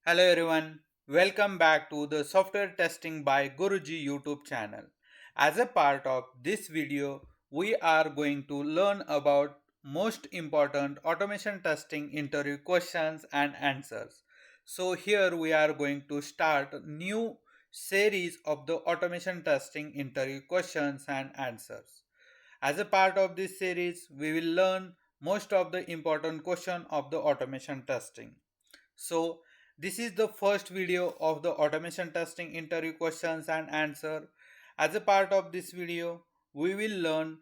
Hello everyone, welcome back to the Software Testing by Guruji YouTube channel. As a part of this video, we are going to learn about most important automation testing interview questions and answers. So here we are going to start a new series of the automation testing interview questions and answers. As a part of this series, we will learn most of the important question of the automation testing. So this is the first video of the automation testing interview questions and answer. As a part of this video, we will learn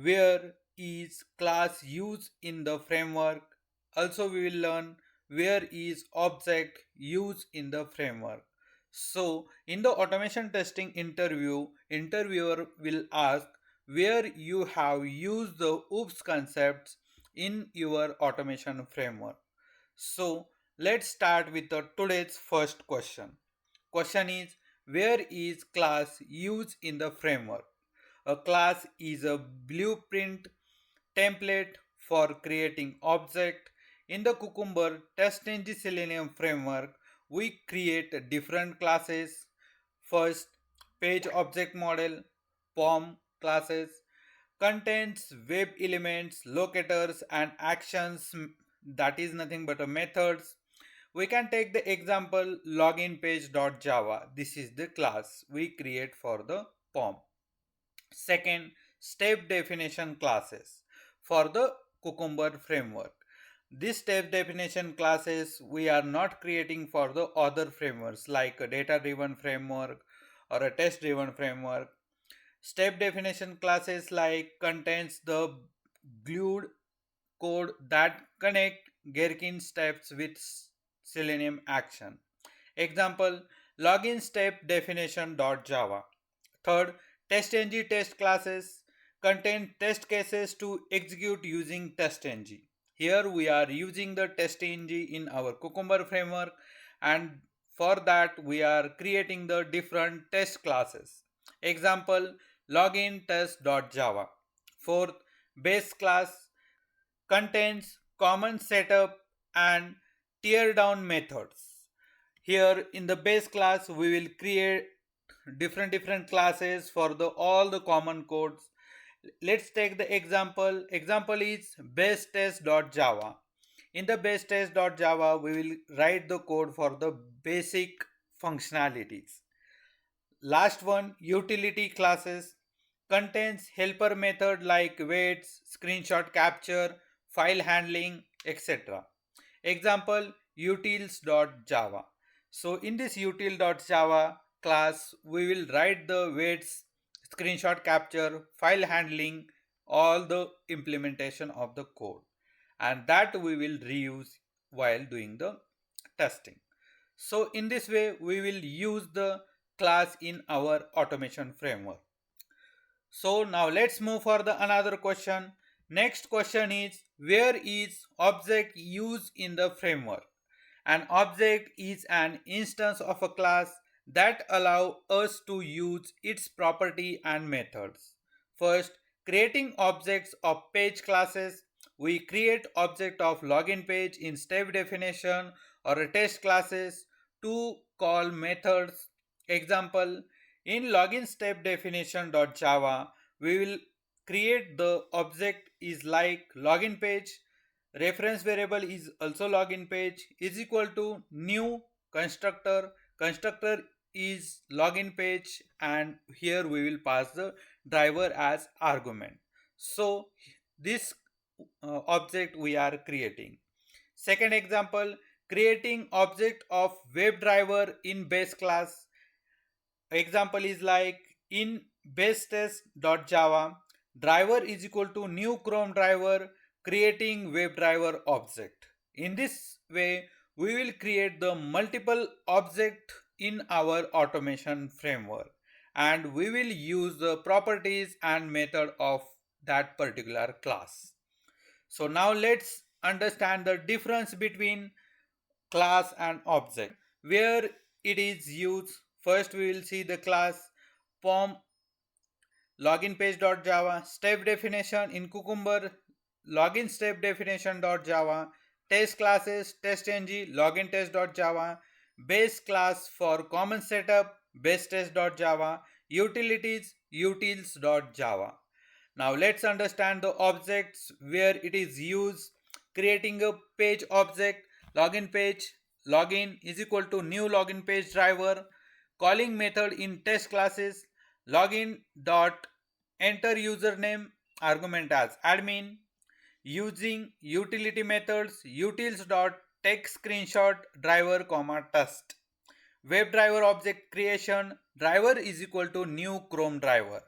where is class used in the framework. Also, we will learn where is object used in the framework. So, in the automation testing interview, interviewer will ask where you have used the OOPS concepts in your automation framework. So, let's start with the today's first question. Question is, where is class used in the framework? A class is a blueprint template for creating object. In the Cucumber TestNG Selenium framework, we create different classes. First, page object model, POM classes, contains web elements, locators, and actions, that is nothing but a methods. We can take the example login page.java. This is the class we create for the POM. Second, step definition classes for the Cucumber framework. This step definition classes we are not creating for the other frameworks like a data driven framework or a test driven framework. Step definition classes like contains the glued code that connect Gherkin steps with Selenium action. Example, login step definition.java. Third, TestNG test classes contain test cases to execute using TestNG. Here we are using the TestNG in our Cucumber framework, and for that we are creating the different test classes. Example, login test.java. Fourth, base class contains common setup and tear down methods. Here in the base class we will create different classes for the all the common codes. Let's take the example is basetest.java. In the basetest.java we will write the code for the basic functionalities. Last one, utility classes contains helper method like waits, screenshot capture, file handling, etc. Example, utils.java. So in this util.java class, we will write the waits, screenshot capture, file handling, all the implementation of the code, and that we will reuse while doing the testing. So in this way, we will use the class in our automation framework. So now let's move for the another question. Next question is, where is object used in the framework? An object is an instance of a class that allow us to use its property and methods. First, creating objects of page classes. We create object of login page in step definition or a test classes to call methods. Example, in login step definition.java, we will create the object is like login page. Reference variable is also login page is equal to new constructor. Constructor is login page, and here we will pass the driver as argument. So this object we are creating. Second example, creating object of WebDriver in base class. Example is like in basetest.java, driver is equal to new Chrome driver, creating WebDriver object. In this way, we will create the multiple object in our automation framework, and we will use the properties and method of that particular class. So now let's understand the difference between class and object. Where it is used, first we will see the class POM login page.java, step definition in Cucumber, login step definition.java, test classes, testng, login test.java, base class for common setup, basetest.java, utilities, utils.java. Now let's understand the objects where it is used. Creating a page object, login page, login is equal to new login page driver, calling method in test classes, login dot enter username argument as admin, using utility methods utils dot take screenshot driver comma test. WebDriver object creation, driver is equal to new Chrome driver.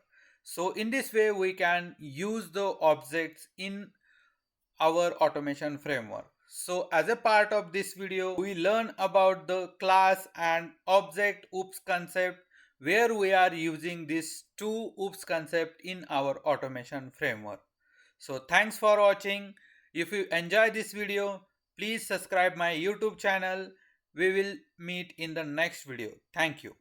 So in this way we can use the objects in our automation framework. So as a part of this video, we learn about the class and object OOPS concept, where we are using these two OOPS concept in our automation framework. So thanks for watching. If you enjoy this video, please subscribe my YouTube channel. We will meet in the next video. Thank you.